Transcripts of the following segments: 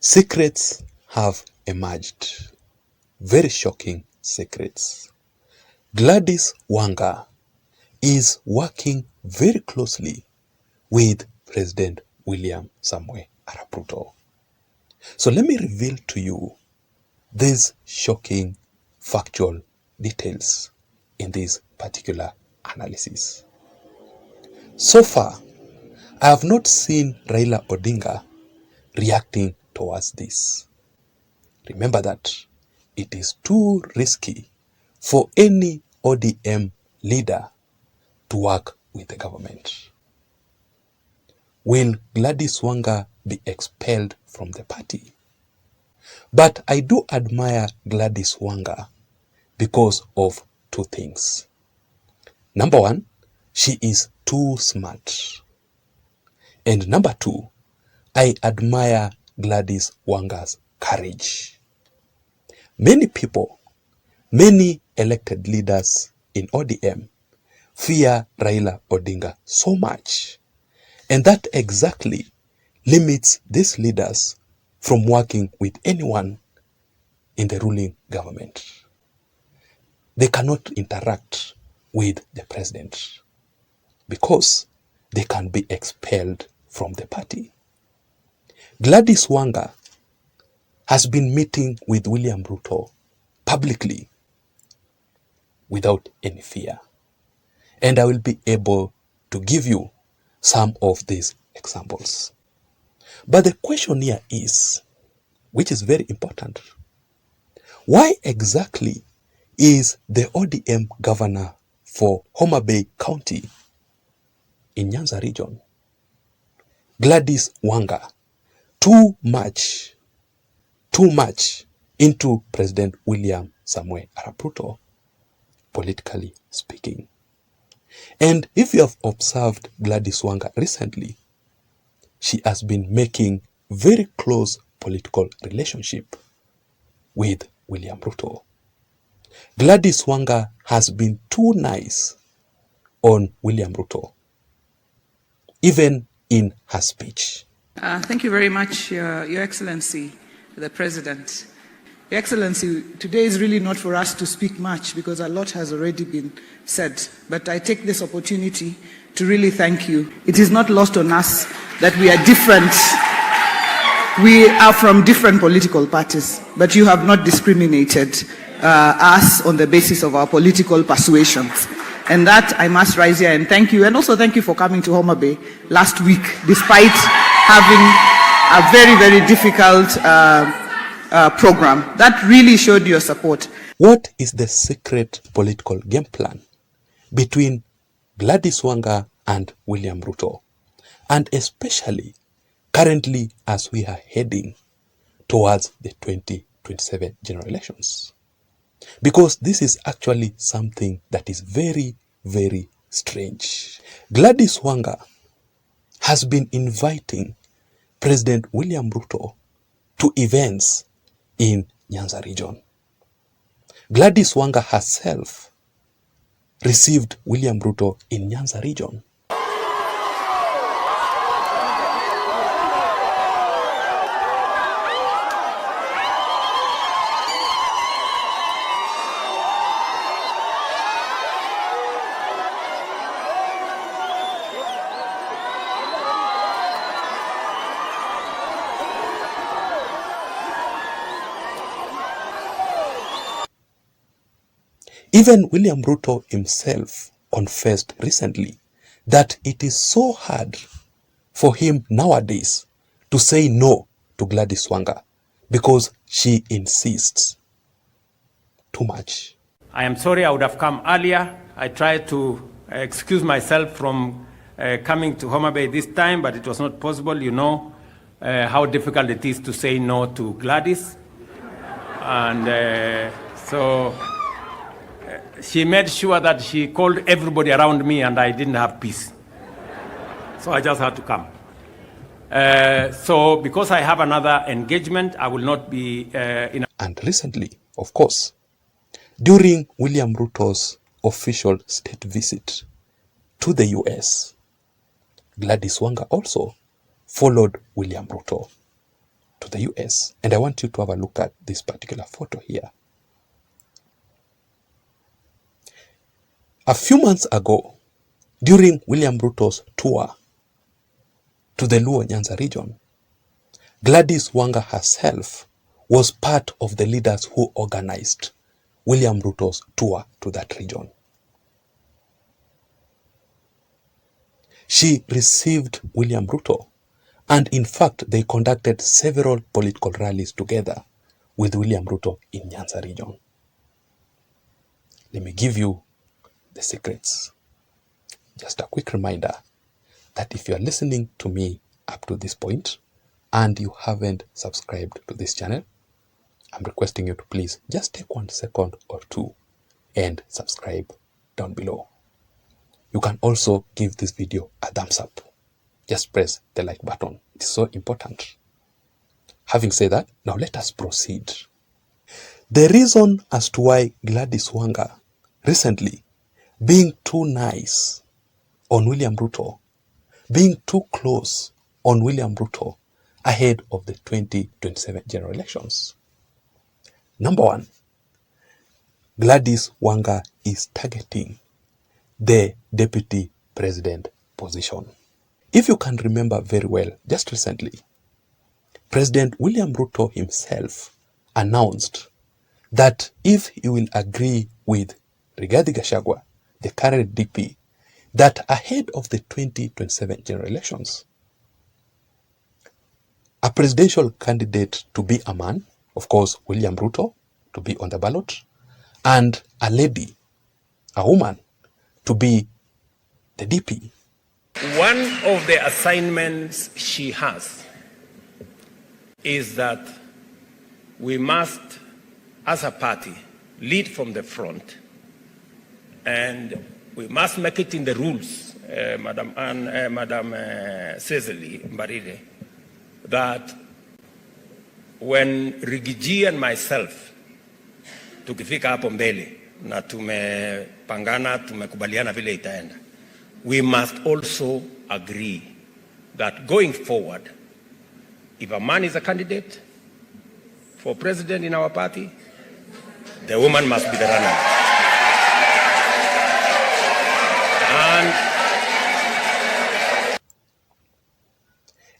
secrets have emerged. Very shocking secrets. Gladys Wanga is working very closely with President William Samoei Arap Ruto. So let me reveal to you these shocking factual details in this particular analysis. So far, I have not seen Raila Odinga reacting towards this. Remember that it is too risky for any ODM leader to work with the government. Will Gladys Wanga be expelled from the party? But I do admire Gladys Wanga because of two things. Number one, she is too smart. And number two, I admire Gladys Wanga's courage. Many people, many elected leaders in ODM fear Raila Odinga so much, and that exactly limits these leaders from working with anyone in the ruling government. They cannot interact with the president because they can be expelled from the party. Gladys Wanga has been meeting with William Ruto publicly without any fear. And I will be able to give you some of these examples. But the question here is, which is very important, why exactly is the ODM governor for Homa Bay County in Nyanza region, Gladys Wanga, too much into President William Samoei Arap Ruto, politically speaking? And if you have observed Gladys Wanga recently, she has been making very close political relationship with William Ruto. Gladys Wanga has been too nice on William Ruto, even in her speech. Thank you very much, Your Excellency, the President. Your Excellency, today is really not for us to speak much because a lot has already been said, but I take this opportunity to really thank you. It is not lost on us that we are different. We are from different political parties, but you have not discriminated us on the basis of our political persuasions. And that I must rise here and thank you. And also thank you for coming to Homa Bay last week, despite having a very, very difficult program. That really showed your support. What is the secret political game plan between Gladys Wanga and William Ruto? And especially currently as we are heading towards the 2027 general elections. Because this is actually something that is very, very strange. Gladys Wanga has been inviting President William Ruto to events in Nyanza region. Gladys Wanga herself received William Ruto in Nyanza region. Even William Ruto himself confessed recently that it is so hard for him nowadays to say no to Gladys Wanga because she insists too much. I am sorry I would have come earlier. I tried to excuse myself from coming to Homa Bay this time, but it was not possible. You know how difficult it is to say no to Gladys. And so she made sure that she called everybody around me and I didn't have peace. So I just had to come. So because I have another engagement, I will not be in. And recently, of course, during William Ruto's official state visit to the US, Gladys Wanga also followed William Ruto. to the US. And I want you to have a look at this particular photo here. A few months ago, during William Ruto's tour to the Luo Nyanza region, Gladys Wanga herself was part of the leaders who organized William Ruto's tour to that region. She received William Ruto, and in fact they conducted several political rallies together with William Ruto in Nyanza region. Let me give you the secrets. Just a quick reminder that if you are listening to me up to this point and you haven't subscribed to this channel, I'm requesting you to please just take 1 second or 2 and subscribe down below. You can also give this video a thumbs up. Just press the like button. It's so important. Having said that, now let us proceed. The reason as to why Gladys Wanga recently being too nice on William Ruto, being too close on William Ruto ahead of the 2027 general elections. Number one, Gladys Wanga is targeting the deputy president position. If you can remember very well, just recently, President William Ruto himself announced that if he will agree with Rigathi Gachagua, the current DP, that ahead of the 2027 general elections, a presidential candidate to be a man, of course, William Ruto, to be on the ballot, and a lady, a woman, to be the DP. One of the assignments she has is that we must, as a party, lead from the front, and we must make it in the rules, Madam Cecily Mbarire, that when Rigiji and myself tukifika hapo mbele na tumepangana, tumekubaliana vile itaenda, we must also agree that going forward, if a man is a candidate for president in our party, the woman must be the runner.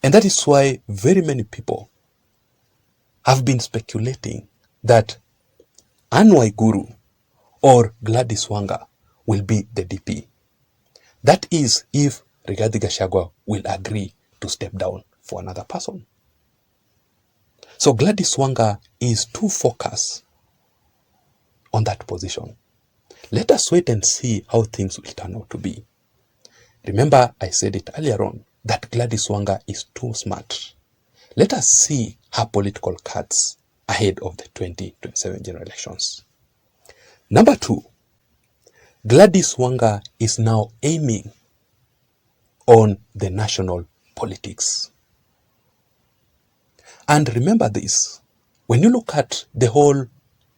And that is why very many people have been speculating that Anne Waiguru or Gladys Wanga will be the DP. That is if Rigathi Gachagua will agree to step down for another person. So Gladys Wanga is too focused on that position. Let us wait and see how things will turn out to be. Remember, I said it earlier on that Gladys Wanga is too smart. Let us see her political cards ahead of the 2027 general elections. Number two, Gladys Wanga is now aiming on the national politics. And remember this, when you look at the whole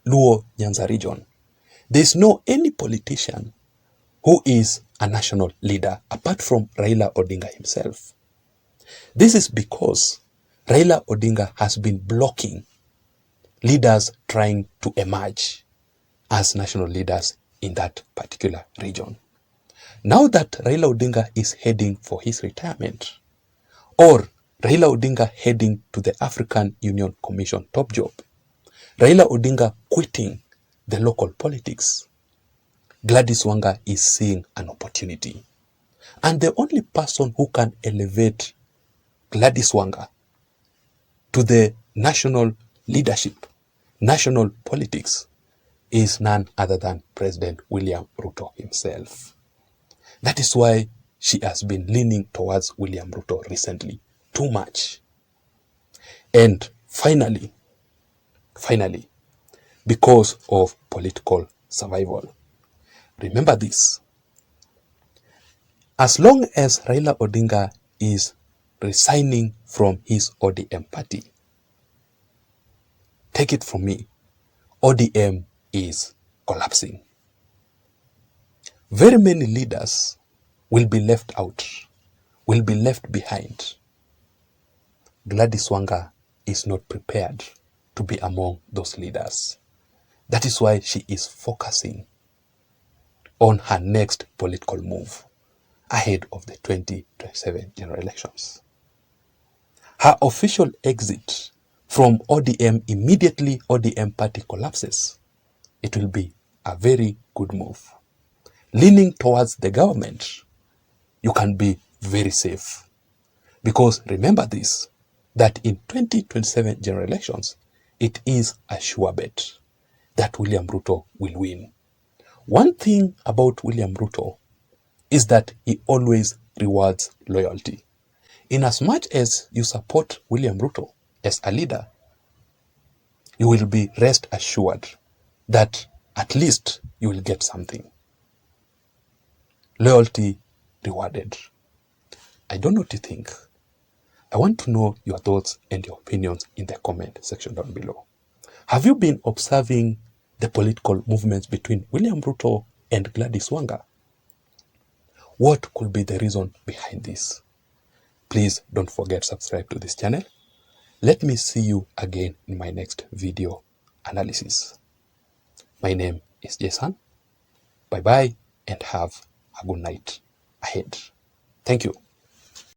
Luo Nyanza region, there is no any politician who is a national leader apart from Raila Odinga himself. This is because Raila Odinga has been blocking leaders trying to emerge as national leaders in that particular region. Now that Raila Odinga is heading for his retirement, or Raila Odinga heading to the African Union Commission top job, Raila Odinga quitting the local politics, Gladys Wanga is seeing an opportunity. And the only person who can elevate Gladys Wanga to the national leadership, national politics, is none other than President William Ruto himself. That is why she has been leaning towards William Ruto recently too much. And finally, because of political survival. Remember this, as long as Raila Odinga is resigning from his ODM party, take it from me, ODM is collapsing. Very many leaders will be left out, will be left behind. Gladys Wanga is not prepared to be among those leaders. That is why she is focusing on her next political move ahead of the 2027 general elections. Her official exit from ODM immediately ODM party collapses. It will be a very good move. Leaning towards the government, you can be very safe. Because remember this, that in 2027 general elections, it is a sure bet that William Ruto will win. One thing about William Ruto is that he always rewards loyalty. In as much as you support William Ruto as a leader, you will be rest assured that at least you will get something. Loyalty rewarded. I don't know what you think. I want to know your thoughts and your opinions in the comment section down below. Have you been observing the political movements between William Ruto and Gladys Wanga? What could be the reason behind this? Please don't forget to subscribe to this channel. Let me see you again in my next video analysis. My name is Jason. Bye bye and have a good night ahead. Thank you.